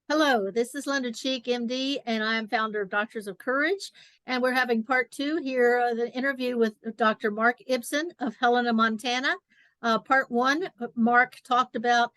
Hello, this is Linda Cheek, MD, and I am founder of Doctors of Courage. And we're having part two here, the interview with Dr. Mark Ibsen of Helena, Montana. Part one, Mark talked about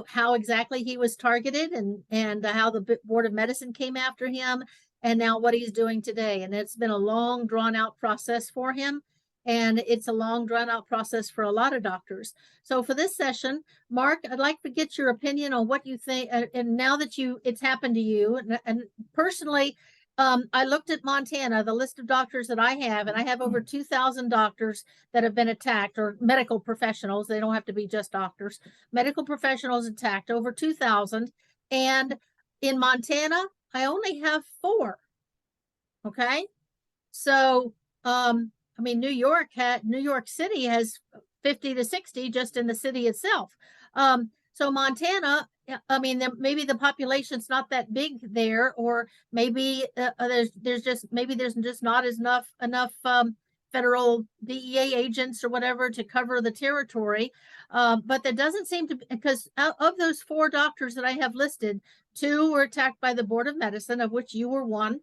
how exactly he was targeted and how the Board of Medicine came after him, and now what he's doing today. And it's been a long, drawn out process for him. And it's a long, drawn out process for a lot of doctors. So for this session, Mark, I'd like to get your opinion on what you think. And now that it's happened to you, and personally, I looked at Montana, the list of doctors that I have, and I have over 2,000 doctors that have been attacked, or medical professionals. They don't have to be just doctors. Medical professionals attacked, over 2,000. And in Montana, I only have 4. Okay. So, I mean, New York City has 50 to 60 just in the city itself. So Montana, I mean, maybe the population's not that big there, or maybe there's just not enough federal DEA agents or whatever to cover the territory. But there doesn't seem to be, because of those 4 doctors that I have listed, 2 were attacked by the Board of Medicine, of which you were one,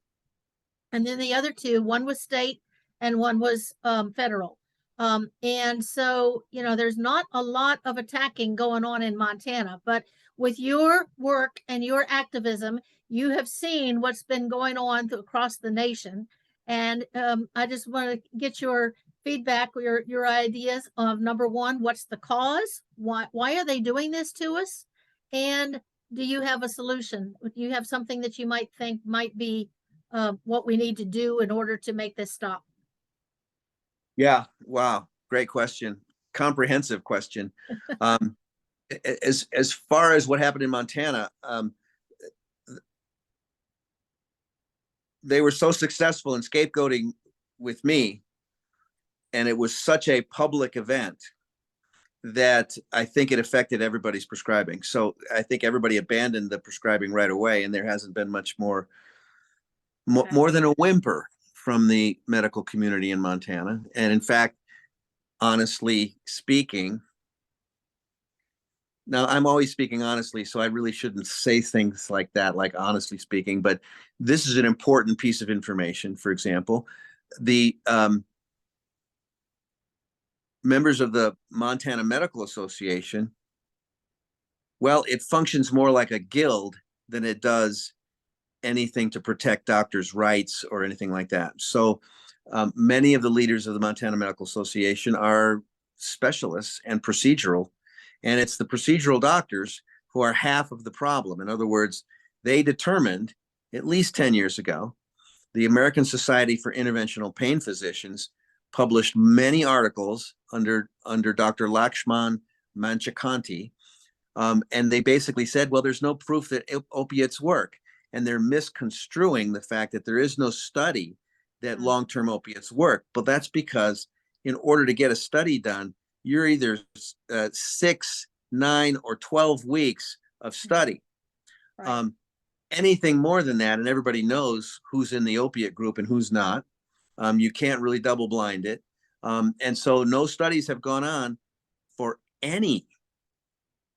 and then the other 2, one was state and one was federal. And so, there's not a lot of attacking going on in Montana, but with your work and your activism, you have seen what's been going on across the nation. And I just want to get your feedback, your ideas of, number one, what's the cause? Why are they doing this to us? And do you have a solution? Do you have something that you might think might be what we need to do in order to make this stop? Yeah. Wow. Great question. Comprehensive question. As far as what happened in Montana, they were so successful in scapegoating with me, and it was such a public event that I think it affected everybody's prescribing. So I think everybody abandoned the prescribing right away, and there hasn't been much more than a whimper from the medical community in Montana. And in fact, honestly speaking, now I'm always speaking honestly, so I really shouldn't say things like that, like honestly speaking, but this is an important piece of information. For example, the members of the Montana Medical Association, well, it functions more like a guild than it does anything to protect doctors' rights or anything like that. So many of the leaders of the Montana Medical Association are specialists and procedural, and it's the procedural doctors who are half of the problem. In other words, they determined at least 10 years ago, the American Society for Interventional Pain Physicians published many articles under Dr. Lakshman Manchakanti, and they basically said, well, there's no proof that opiates work. And they're misconstruing the fact that there is no study that long-term opiates work. But that's because in order to get a study done, you're either 6, 9, or 12 weeks of study. Right. Anything more than that, and everybody knows who's in the opiate group and who's not. You can't really double blind it. And so no studies have gone on for any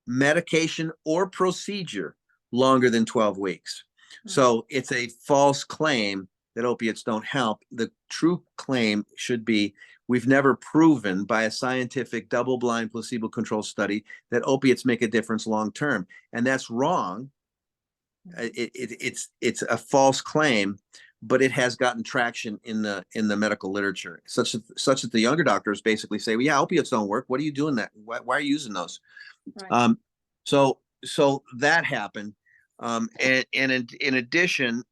medication or procedure longer than 12 weeks. So it's a false claim that opiates don't help. The true claim should be, we've never proven by a scientific double-blind placebo-controlled study that opiates make a difference long-term. And that's wrong. It's a false claim, but it has gotten traction in the medical literature, such that the younger doctors basically say, well, yeah, opiates don't work. What are you doing that? Why are you using those? Right. So that happened. And in addition,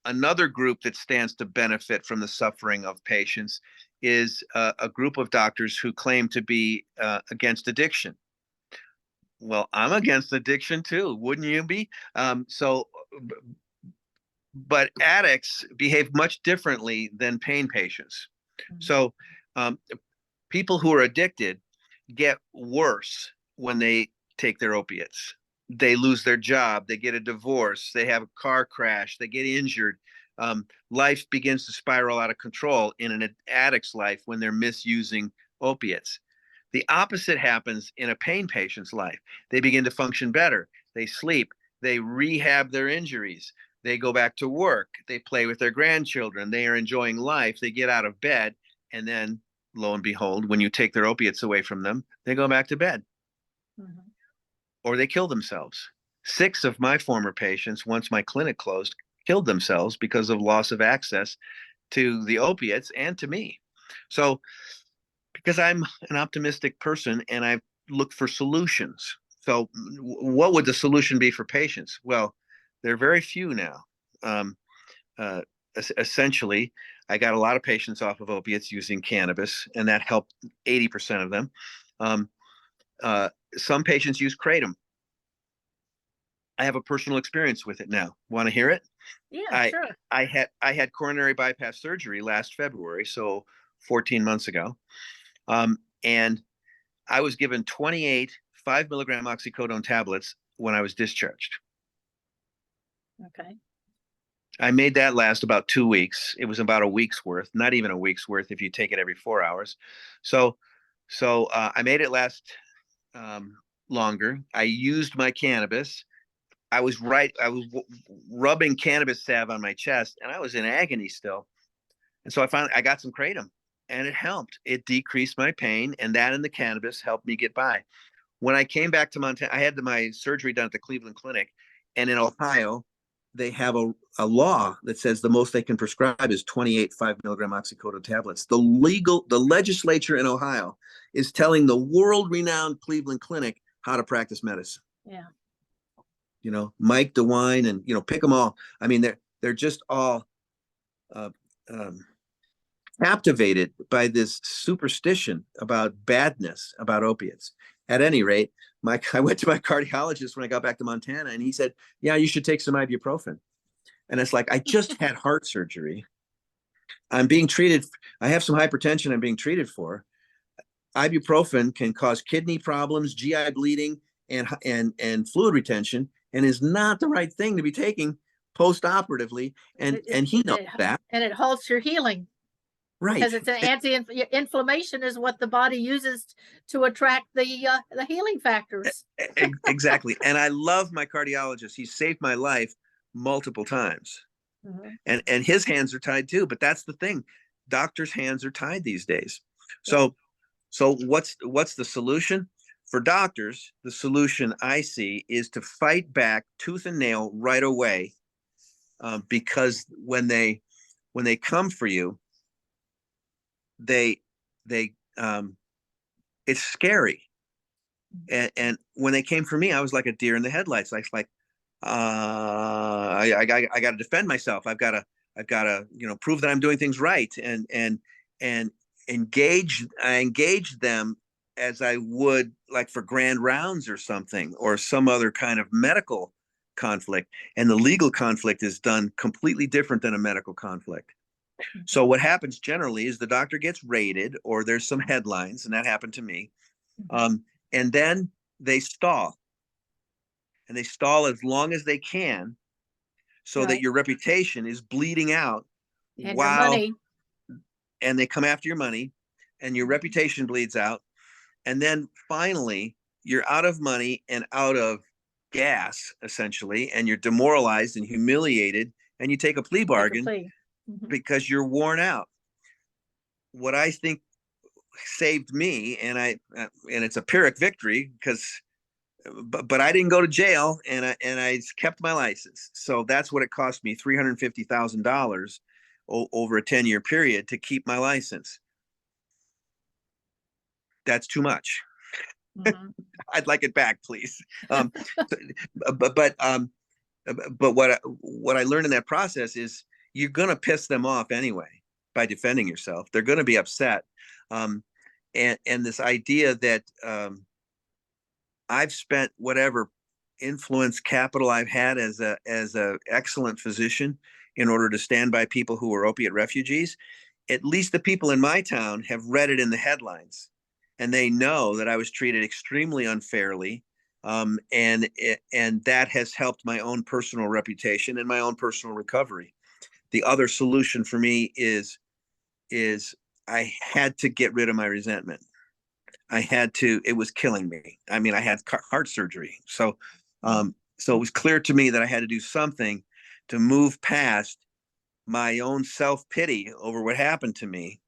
another group that stands to benefit from the suffering of patients is a group of doctors who claim to be against addiction. Well, I'm against addiction too, wouldn't you be? But addicts behave much differently than pain patients. So people who are addicted get worse when they take their opiates. They lose their job, they get a divorce, they have a car crash, they get injured. Life begins to spiral out of control in an addict's life when they're misusing opiates. The opposite happens in a pain patient's life. They begin to function better. They sleep, They rehab their injuries. They go back to work. They play with their grandchildren. They are enjoying life. They get out of bed. And then, lo and behold, when you take their opiates away from them, they go back to bed. Mhm. Or they kill themselves. 6 of my former patients, once my clinic closed, killed themselves because of loss of access to the opiates and to me. So, because I'm an optimistic person and I look for solutions. So, what would the solution be for patients? Well, there are very few now. Um, uh, Essentially, I got a lot of patients off of opiates using cannabis, and that helped 80% of them. Um, some patients use kratom. I have a personal experience with it now. Want to hear it? Yeah, I sure. I had coronary bypass surgery last February, so 14 months ago, and I was given 28 5 milligram oxycodone tablets when I was discharged. Okay. I made that last about 2 weeks. It was about a week's worth, not even a week's worth if you take it every 4 hours. So, I made it last longer. I used my cannabis. I was rubbing cannabis salve on my chest, and I was in agony still. And so I got some kratom, and it helped. It decreased my pain, and that and the cannabis helped me get by. When I came back to Montana, I had my surgery done at the Cleveland Clinic, and in Ohio, they have a law that says the most they can prescribe is 28 5 milligram oxycodone tablets. The legislature in Ohio is telling the world-renowned Cleveland Clinic how to practice medicine. Yeah. Mike DeWine and pick them all. I mean, they're just all uh, um, captivated by this superstition about badness about opiates. At any rate, I went to my cardiologist when I got back to Montana, and he said, "Yeah, you should take some ibuprofen." And it's like, I just had heart surgery. I'm being treated. I have some hypertension I'm being treated for. Ibuprofen can cause kidney problems, GI bleeding, and fluid retention, and is not the right thing to be taking post-operatively. And he knows that. And it halts your healing Right. because it's an anti-inflammation is what the body uses to attract the healing factors. Exactly. And I love my cardiologist. He saved my life multiple times. Mhm. And his hands are tied too. But that's the thing. Doctors' hands are tied these days. Yeah. So what's the solution? For doctors, the solution I see is to fight back tooth and nail right away, because when they come for you, they it's scary. And when they came for me, I was like a deer in the headlights. Like, I got to defend myself. I've got to prove that I'm doing things right, and I engage them as I would like for grand rounds or something, or some other kind of medical conflict. And the legal conflict is done completely different than a medical conflict. So what happens generally is the doctor gets raided, or there's some headlines, and that happened to me. Um, and then they stall, and they stall as long as they can, so that Right. your reputation is bleeding out And your while, money. and they come after your money, and your reputation bleeds out. And then finally, you're out of money and out of gas, essentially, and you're demoralized and humiliated, and you take a plea Take a bargain plea. Mhm. because you're worn out. What I think saved me, and it's a Pyrrhic victory, because but I didn't go to jail, and I kept my license. So that's what it cost me, $350,000 over a 10-year period to keep my license. That's too much. Mhm. I'd like it back, please. Um, but but um, but what I learned in that process is you're gonna piss them off anyway by defending yourself. They're gonna be upset, um, and this idea that I've spent whatever influence capital I've had as a excellent physician in order to stand by people who are opiate refugees. At least the people in my town have read it in the headlines, and they know that I was treated extremely unfairly. And that has helped my own personal reputation and my own personal recovery. The other solution for me is I had to get rid of my resentment. It was killing me. I mean, I had heart surgery. So, So it was clear to me that I had to do something to move past my own self-pity over what happened to me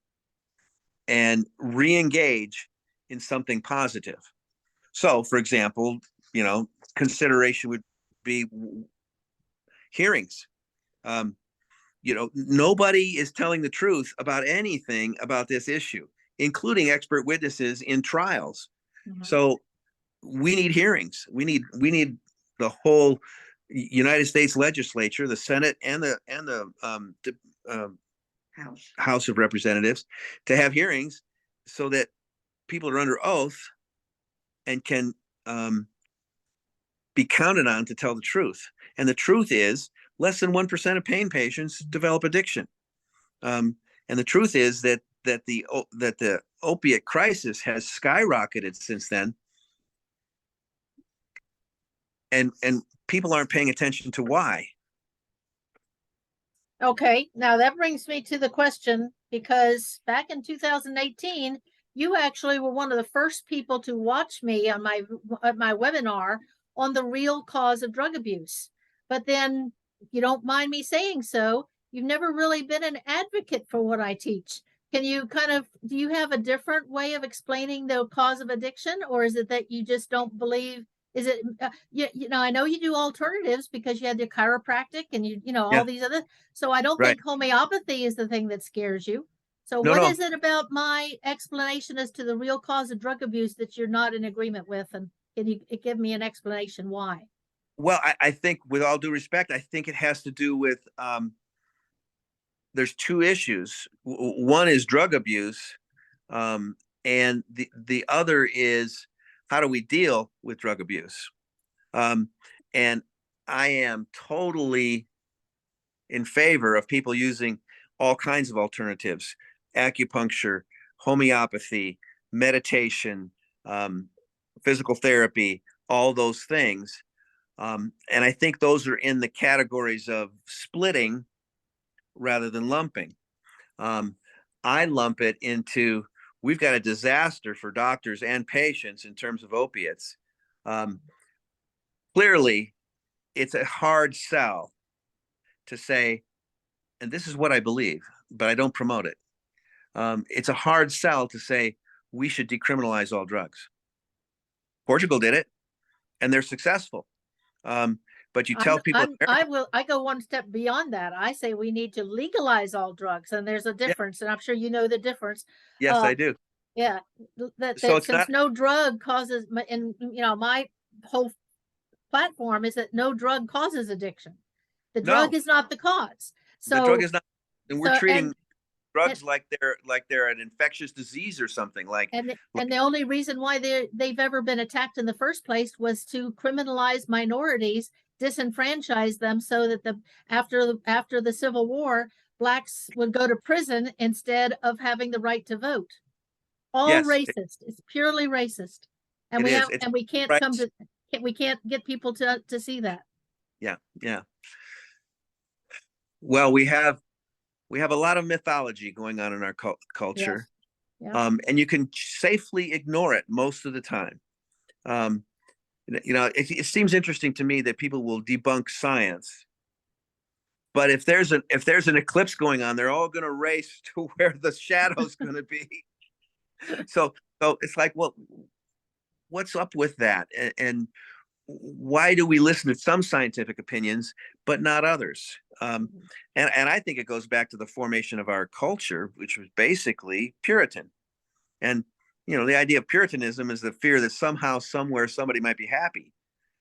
and re-engage in something positive. So, for example, consideration would be hearings. Um, nobody is telling the truth about anything about this issue, including expert witnesses in trials. Mhm. So we need hearings. We need the whole United States legislature, the Senate and the House of Representatives to have hearings so that people are under oath and can be counted on to tell the truth. And the truth is less than 1% of pain patients develop addiction. And the truth is that the opiate crisis has skyrocketed since then. And people aren't paying attention to why. Okay, now that brings me to the question, because back in 2018, you actually were one of the first people to watch me on my webinar on the real cause of drug abuse. But then, if you don't mind me saying so, you've never really been an advocate for what I teach. Can you do you have a different way of explaining the cause of addiction, or is it that you just don't believe? Is it, I know you do alternatives because you had your chiropractic and Yeah, all these other, so I don't right. think homeopathy is the thing that scares you. So No, what no. is it about my explanation as to the real cause of drug abuse that you're not in agreement with? And can you give me an explanation why? Well, I think, with all due respect, I think it has to do with there's two issues. One is drug abuse, um, and the other is how do we deal with drug abuse? Um, and I am totally in favor of people using all kinds of alternatives: acupuncture, homeopathy, meditation, um, physical therapy, all those things. And I think those are in the categories of splitting rather than lumping. Um, I lump it into, we've got a disaster for doctors and patients in terms of opiates. Um, Clearly, it's a hard sell to say, and this is what I believe, but I don't promote it. It's a hard sell to say we should decriminalize all drugs. Portugal did it, and they're successful. Um, but you tell people in America, I go one step beyond that. I say we need to legalize all drugs, and there's a yeah, difference, and I'm sure you know the difference. yes, Uh, I do. yeah, So that it's since not, no drug causes, and my whole platform is that no drug causes addiction. The drug no, is not the cause. the drug So, is not, and we're so, treating and drugs like they're an infectious disease or something and like the only reason why they've ever been attacked in the first place was to criminalize minorities, disenfranchise them, so that after the Civil War, blacks would go to prison instead of having the right to vote. All yes, racist. It's purely racist, and it is. It's we can't come rights. to we can't get people to see that. Yeah, yeah. Well, we have a lot of mythology going on in our culture, Yes. Yeah. and you can safely ignore it most of the time. Um, it seems interesting to me that people will debunk science, but if there's an eclipse going on, they're all going to race to where the shadow's going to be. So it's like, well, what's up with that? And why do we listen to some scientific opinions but not others? And I think it goes back to the formation of our culture, which was basically Puritan. And the idea of Puritanism is the fear that somehow, somewhere, somebody might be happy.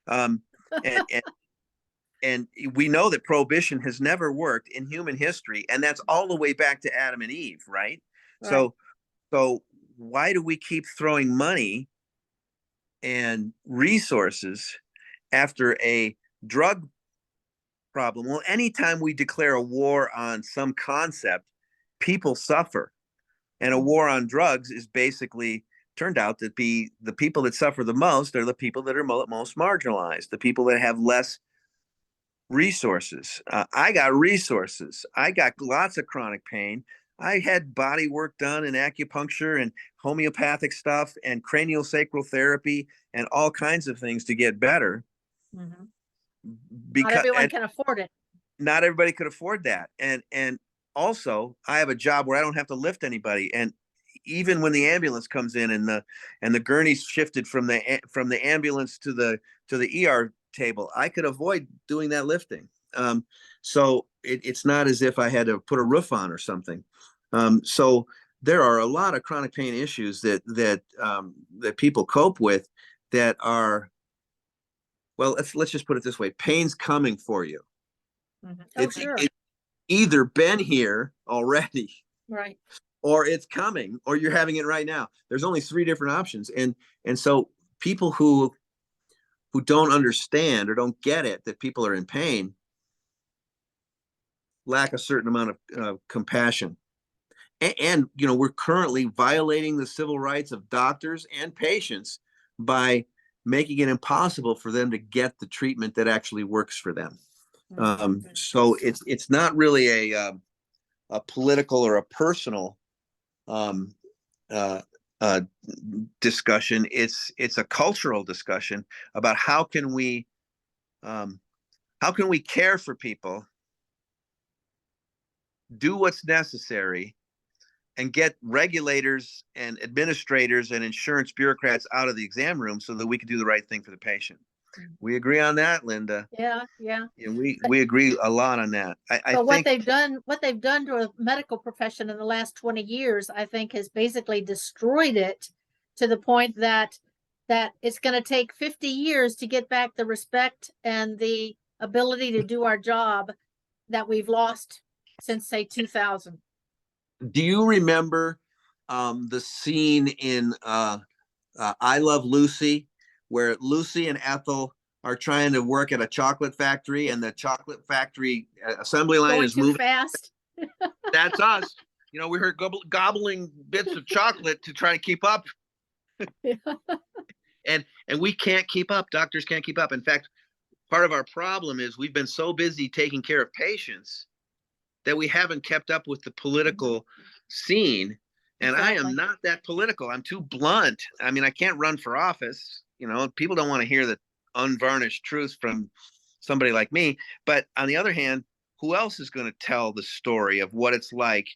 Um, and, and and we know that prohibition has never worked in human history, and that's all the way back to Adam and Eve, right? Right. So why do we keep throwing money and resources after a drug problem? Well, anytime we declare a war on some concept, people suffer. And a war on drugs is basically turned out to be the people that suffer the most are the people that are most marginalized, the people that have less resources. I got resources. I got lots of chronic pain. I had body work done and acupuncture and homeopathic stuff and cranial sacral therapy and all kinds of things to get better. Mhm. Not because everyone can afford it. not everybody could afford that. And also I have a job where I don't have to lift anybody. And even when the ambulance comes in and the gurney's shifted from the ambulance to the ER table, I could avoid doing that lifting. So it's not as if I had to put a roof on or something. So there are a lot of chronic pain issues that people cope with that are, well, let's just put it this way: pain's coming for you. Oh, It's sure. it's either been here already, Right. or it's coming, or you're having it right now. There's only three different options, and so people who don't understand or don't get it that people are in pain lack a certain amount of compassion. And we're currently violating the civil rights of doctors and patients by making it impossible for them to get the treatment that actually works for them. So it's not really a political or a personal um, uh, discussion. It's a cultural discussion about how can we care for people, do what's necessary, and get regulators and administrators and insurance bureaucrats out of the exam room so that we can do the right thing for the patient. We agree on that, Linda. Yeah, yeah. And we agree a lot on that. I But think what they've done to a medical profession in the last 20 years, I think has basically destroyed it to the point that it's going to take 50 years to get back the respect and the ability to do our job that we've lost since, say, 2000. Do you remember the scene in I Love Lucy, where Lucy and Ethel are trying to work at a chocolate factory, and the chocolate factory assembly line Going is too moving fast. That's us. We heard gobbling bits of chocolate to try to keep up, and we can't keep up. Doctors can't keep up. In fact, part of our problem is we've been so busy taking care of patients that we haven't kept up with the political scene. And I am not that political. I'm too blunt. I mean, I can't run for office. People don't want to hear the unvarnished truth from somebody like me. But on the other hand, who else is going to tell the story of what it's like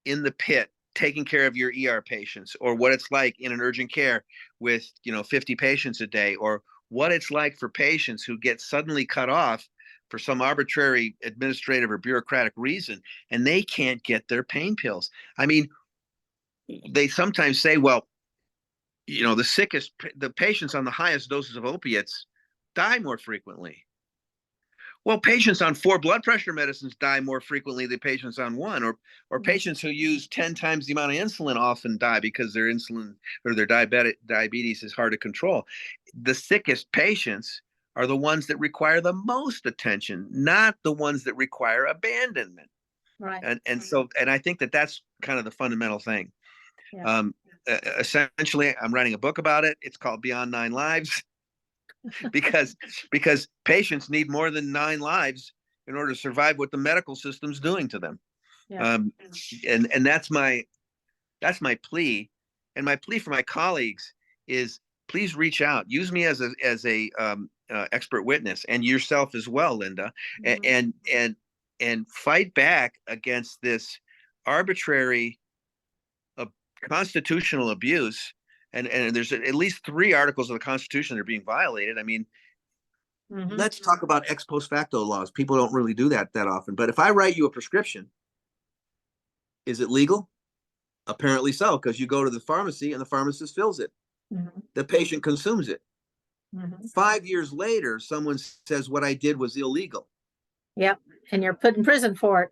in the pit taking care of your ER patients, or what it's like in an urgent care with 50 patients a day, or what it's like for patients who get suddenly cut off for some arbitrary administrative or bureaucratic reason, and they can't get their pain pills. I mean, they sometimes say, well, the patients on the highest doses of opiates die more frequently. Well, patients on 4 blood pressure medicines die more frequently than patients on 1, or patients who use 10 times the amount of insulin often die because their insulin or their diabetes is hard to control. The sickest patients are the ones that require the most attention, not the ones that require abandonment. Right. And I think that that's kind of the fundamental thing. Yeah. Essentially, I'm writing a book about it. It's called Beyond 9 Lives. because patients need more than 9 lives in order to survive what the medical system's doing to them. Yeah. And that's my plea, and my plea for my colleagues is, please reach out, use me as a expert witness, and yourself as well, Linda, and fight back against this arbitrary constitutional abuse. And there's at least 3 articles of the Constitution that are being violated. I mean, let's talk about ex post facto laws. People don't really do that often. But if I write you a prescription, is it legal? Apparently so, because you go to the pharmacy and the pharmacist fills it. The patient consumes it. 5 years later, someone says what I did was illegal. Yep. And you're put in prison for it.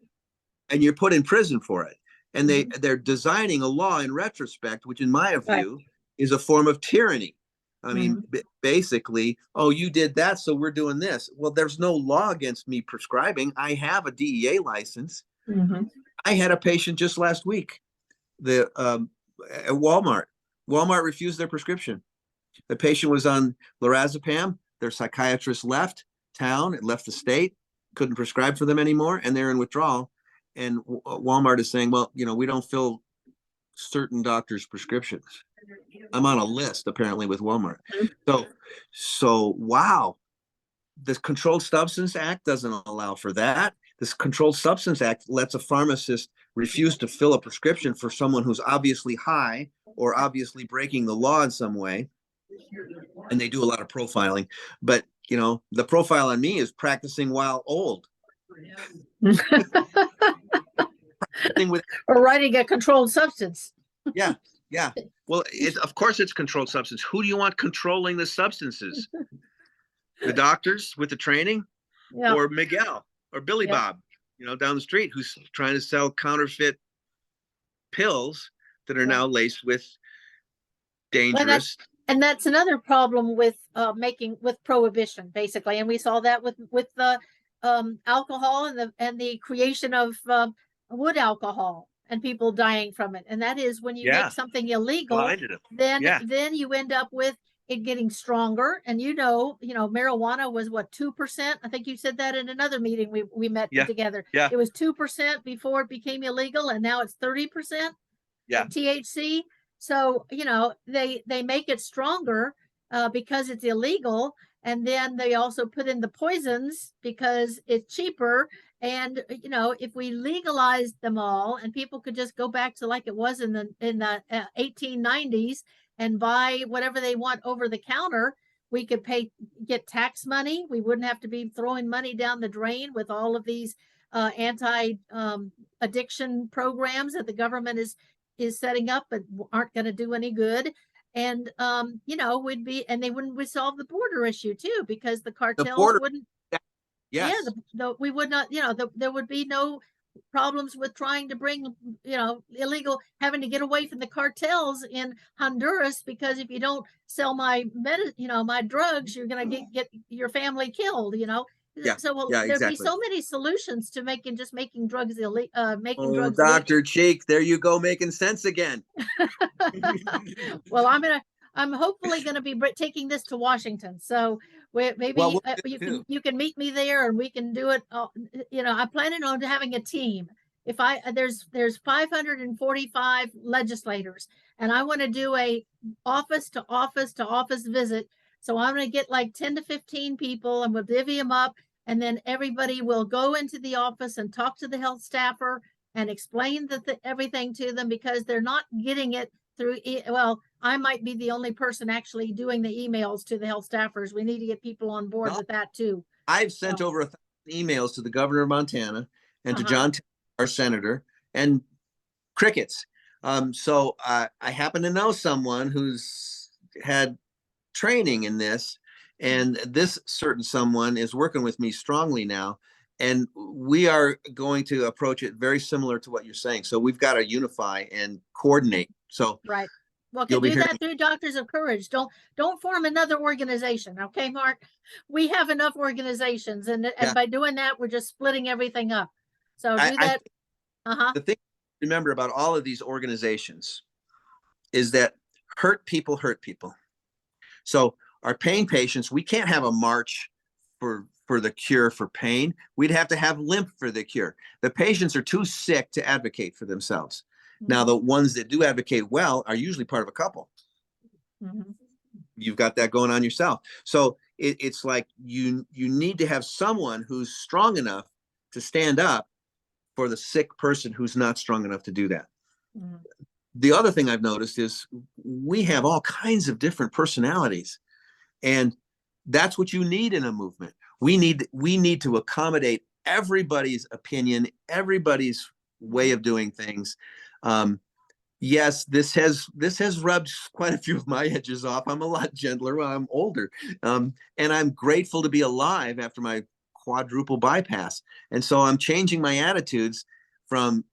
And you're put in prison for it. And they're designing a law in retrospect, which in my view is a form of tyranny. I mean, basically, oh, you did that, so we're doing this. Well, there's no law against me prescribing. I have a DEA license. I had a patient just last week at Walmart. Walmart refused their prescription. The patient was on lorazepam. Their psychiatrist left town, it left the state, couldn't prescribe for them anymore, and they're in withdrawal. And Walmart is saying, well, we don't fill certain doctors' prescriptions. I'm on a list apparently with Walmart. So wow. the Controlled Substance Act doesn't allow for that. This Controlled Substance Act lets a pharmacist refuse to fill a prescription for someone who's obviously high or obviously breaking the law in some way. And they do a lot of profiling. But, you know, the profile on me is practicing while old. With, or writing a controlled substance. yeah, yeah. Well, of course it's controlled substance. Who do you want controlling the substances? The doctors with the training, or Miguel or Billy Bob, you know, down the street, who's trying to sell counterfeit pills that are now laced with dangerous. And that's another problem with with prohibition, basically. And we saw that with the alcohol and the creation of wood alcohol and people dying from it. And that is when you make something illegal, then you end up with it getting stronger. And you know, marijuana was what, 2%? I think you said that in another meeting we met together. Yeah. It was 2% before it became illegal, and now it's 30% THC. So, you know, they make it stronger because it's illegal. And then they also put in the poisons because it's cheaper. And, you know, if we legalized them all and people could just go back to like it was in the 1890s and buy whatever they want over the counter, we could get tax money. We wouldn't have to be throwing money down the drain with all of these anti-addiction programs that the government is setting up, but aren't going to do any good. And you know, they wouldn't solve the border issue too, because the cartels wouldn't. Yes. We would not. You know, there would be no problems with trying to bring, you know, illegal, having to get away from the cartels in Honduras, because if you don't sell my drugs, you're going to get your family killed. You know. So there'd be so many solutions to making drugs illegal. Drugs Dr. Cheek, there you go, making sense again. Well, I'm hopefully going to be taking this to Washington. So maybe you can meet me there and we can do it. You know, I'm planning on having a team. If there's 545 legislators, and I want to do a office to office to office visit. So I'm going to get like 10 to 15 people, and we'll divvy them up. And then everybody will go into the office and talk to the health staffer and explain everything to them, because they're not getting it through. Well, I might be the only person actually doing the emails to the health staffers. We need to get people on board with that too. I've sent over 1,000 emails to the governor of Montana and to John, our senator, and crickets. So I happen to know someone who's had training in this, and this certain someone is working with me strongly now, and we are going to approach it very similar to what you're saying. So we've got to unify and coordinate. So right. Well, can do that through Doctors of Courage. Don't form another organization, okay, Mark? We have enough organizations, and by doing that, we're just splitting everything up. So do that. The thing to remember about all of these organizations is that hurt people hurt people. So our pain patients, we can't have a march for the cure for pain. We'd have to have limp for the cure. The patients are too sick to advocate for themselves. Now, the ones that do advocate well are usually part of a couple. You've got that going on yourself. So it's like you need to have someone who's strong enough to stand up for the sick person who's not strong enough to do that. The other thing I've noticed is we have all kinds of different personalities, and that's what you need in a movement. We need to accommodate everybody's opinion, everybody's way of doing things. Yes, this has rubbed quite a few of my edges off. I'm a lot gentler when I'm older, and I'm grateful to be alive after my quadruple bypass. And so I'm changing my attitudes from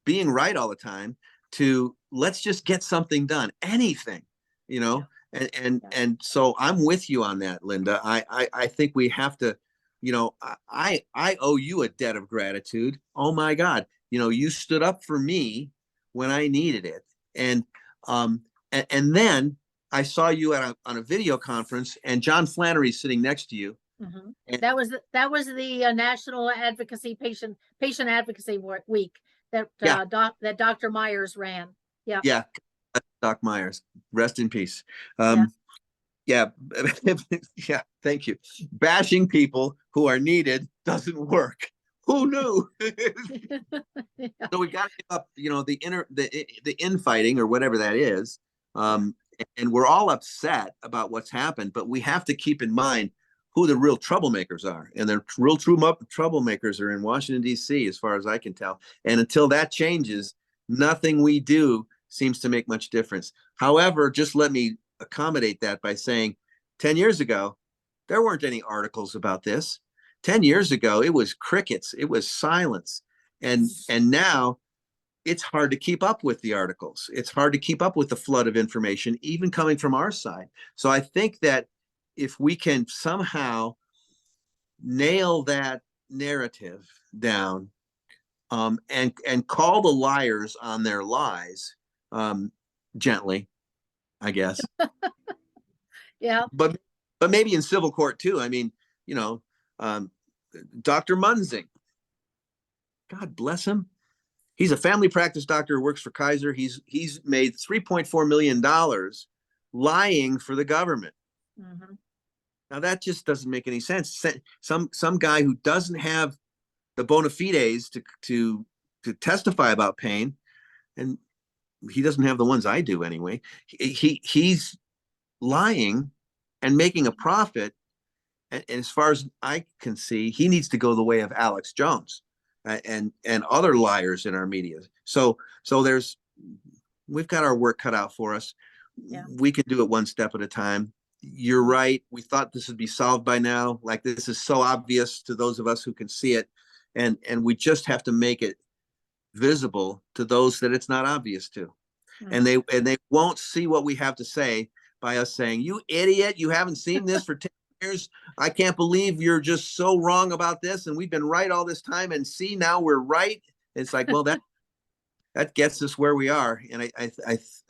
being right all the time to let's just get something done, anything, you know. And so I'm with you on that, Linda. I think we have to, you know, I owe you a debt of gratitude. Oh my God, you know, you stood up for me when I needed it, and then I saw you on a video conference, and John Flannery's sitting next to you. That was the National Advocacy Patient Advocacy Week that that Dr. Myers ran. Yeah. Doc Myers, rest in peace. Yeah. Yeah. Thank you. Bashing people who are needed doesn't work. Who knew? Yeah. So we got to give up, the infighting or whatever that is. Yeah. Um, and we're all upset about what's happened, but we have to keep in mind who the real troublemakers are. And the real true troublemakers are in Washington, D.C., as far as I can tell. And until that changes, nothing we do seems to make much difference. However, just let me accommodate that by saying 10 years ago, there weren't any articles about this. 10 years ago, it was crickets, it was silence. And now it's hard to keep up with the articles. It's hard to keep up with the flood of information, even coming from our side. So I think that if we can somehow nail that narrative down, and call the liars on their lies, gently, I guess, Yeah. but maybe in civil court too. I mean, you know, um, Dr. Munzing, God bless him. He's a family practice doctor who works for Kaiser. He's made $3.4 million lying for the government. Mhm. Now that just doesn't make any sense. Some guy who doesn't have the bona fides to testify about pain, and he doesn't have the ones I do anyway. He's lying and making a profit. And as far as I can see, he needs to go the way of Alex Jones, and other liars in our media. So we've got our work cut out for us. Yeah. We can do it one step at a time. You're right. We thought this would be solved by now. Like, this is so obvious to those of us who can see it, and we just have to make it visible to those that it's not obvious to. And Mhm. they won't see what we have to say by us saying, "You idiot, you haven't seen this for 10 years. I can't believe you're just so wrong about this, and we've been right all this time, and see, now we're right." It's like, well, that gets us where we are. And I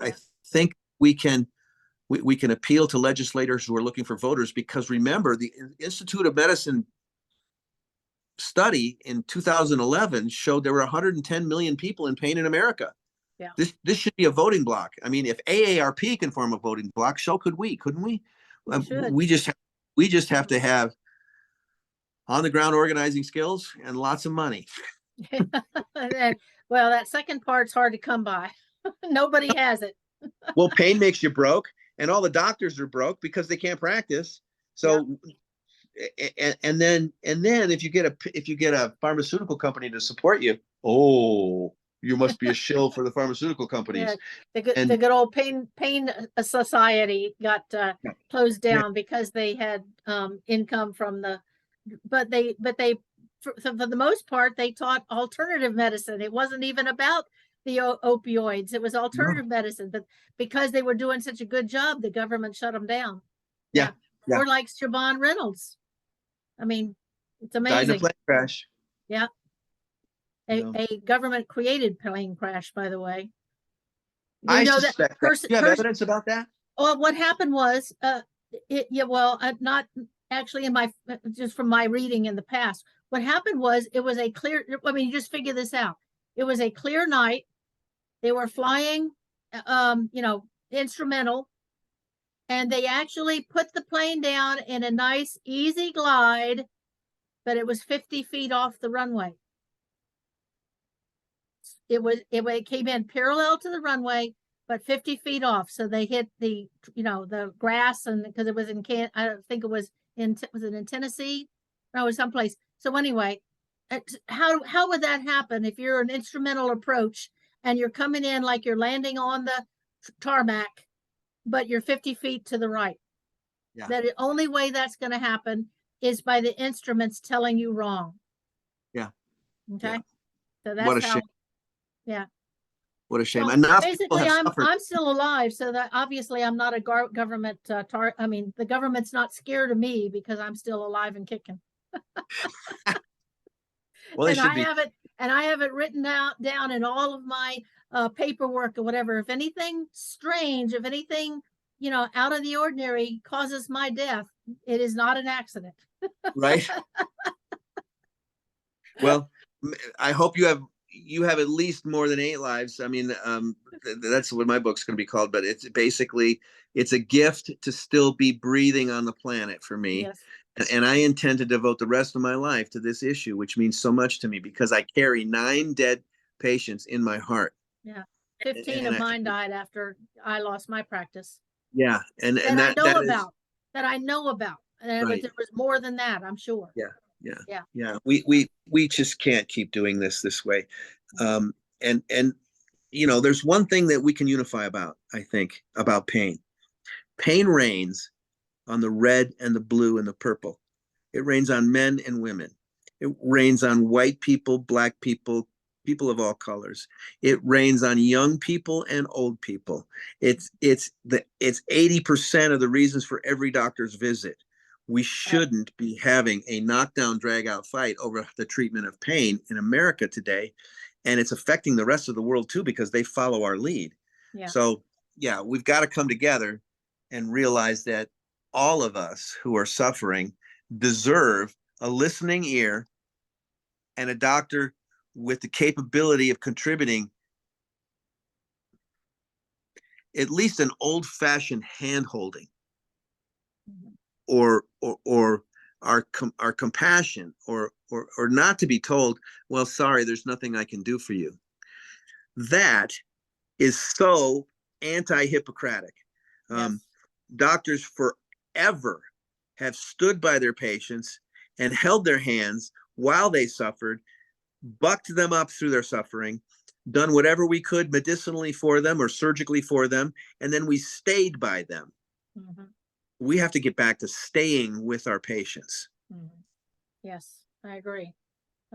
Yeah. think we can appeal to legislators who are looking for voters, because remember, the Institute of Medicine study in 2011 showed there were 110 million people in pain in America. Yeah. This should be a voting block. I mean, if AARP can form a voting block, so could we, couldn't we? We should. We just have to have on the ground organizing skills and lots of money. Well, that second part's hard to come by. Nobody has it. Well, pain makes you broke, and all the doctors are broke because they can't practice. Yeah. So, and then if you get a pharmaceutical company to support you, oh, you must be a shill for the pharmaceutical Yeah. companies. The And good old pain society got closed yeah, down because they had income from but they for the most part they taught alternative medicine. It wasn't even about the opioids. It was no, alternative medicine, but because they were doing such a good job, the government shut them down. yeah, Yeah. yeah, Or like Siobhan Reynolds. I mean, it's died in a amazing. plane crash. Yeah. You know, A government created plane crash, by the way. We I know that suspect that. person Do you have person evidence about that? Oh, what happened was, yeah, well, not actually in my, just from my reading in the past. What happened was it was a clear, I mean, you just figure this out. It was a clear night. They were flying, instrumental, and they actually put the plane down in a nice, easy glide, but it was 50 feet off the runway. It came in parallel to the runway, but 50 feet off. So they hit the grass, and because it was I don't think it was it in Tennessee? No, it was someplace. So anyway, how would that happen if you're an instrumental approach and you're coming in like you're landing on the tarmac, but you're 50 feet to the right? Yeah, That the only way that's going to happen is by the instruments telling you wrong. yeah, yeah. Okay. So What that's a shame. how, yeah. What a shame. Well, Enough people basically, have I'm suffered. I'm still alive, so that obviously I'm not a government I mean, the government's not scared of me because I'm still alive and kicking. Well, they And should I be. have it, written down in all of my paperwork or whatever. If anything strange, if anything, out of the ordinary causes my death, it is not an accident. Right. Well, I hope you have at least more than 8 lives. I mean, that's what my book's going to be called. But it's basically, it's a gift to still be breathing on the planet for me. Yes. And I intend to devote the rest of my life to this issue, which means so much to me because I carry 9 dead patients in my heart. Yeah. 15 And of mine died after I lost my practice. yeah, and That I know that is about. That I know about. And right. there was more than that, I'm sure. Yeah, yeah, Yeah. yeah. We just can't keep doing this way. And there's one thing that we can unify about, I think, about pain. Pain reigns on the red and the blue and the purple. It rains on men and women. It rains on white people, black people, people of all colors. It rains on young people and old people. It's 80% of the reasons for every doctor's visit. We shouldn't be having a knockdown, drag out fight over the treatment of pain in America today. And it's affecting the rest of the world too, because they follow our lead. Yeah. So yeah, we've got to come together and realize that all of us who are suffering deserve a listening ear and a doctor with the capability of contributing at least an old-fashioned hand-holding, or our compassion, or not to be told, well, sorry, there's nothing I can do for you. That is so anti-Hippocratic. Yes. Doctors forever have stood by their patients and held their hands while they suffered, bucked them up through their suffering, done whatever we could medicinally for them or surgically for them, and then we stayed by them. Mm-hmm. We have to get back to staying with our patients. Mm-hmm. Yes, I agree.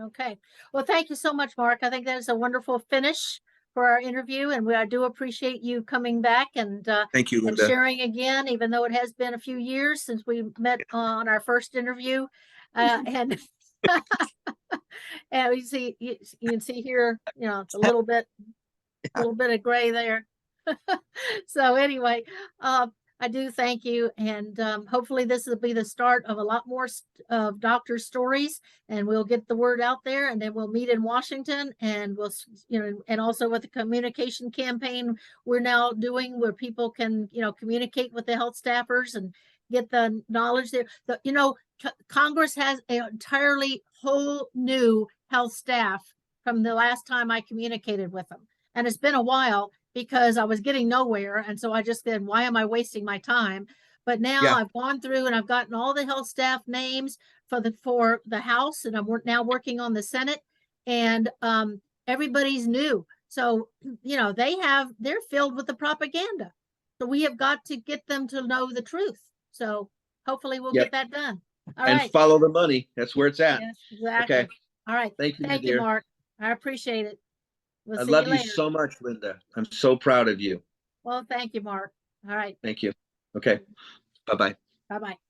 Okay. Well, thank you so much, Mark. I think that is a wonderful finish for our interview, and I do appreciate you coming back and Thank you, and Linda. sharing again, even though it has been a few years since we met on our first interview. And and you can see here, it's a little bit of gray there. So anyway, I do thank you, and hopefully this will be the start of a lot more of doctor stories, and we'll get the word out there, and then we'll meet in Washington, and we'll, and also with the communication campaign we're now doing, where people can, communicate with the health staffers and get the knowledge there. Congress has an entirely whole new health staff from the last time I communicated with them, and it's been a while, because I was getting nowhere. And so I just said, why am I wasting my time? But now I've gone through and I've gotten all the health staff names for the House, and I'm now working on the Senate, and everybody's new. So, they're filled with the propaganda. So we have got to get them to know the truth. So hopefully we'll get that done. All and right. follow the money. That's where it's at. Yes, exactly. Okay. All right. Thank you, Thank you, Mark. I appreciate it. We'll I see love you you later. so much, Linda. I'm so proud of you. Well, thank you, Mark. All right. Thank you. Okay. Bye-bye. Bye-bye.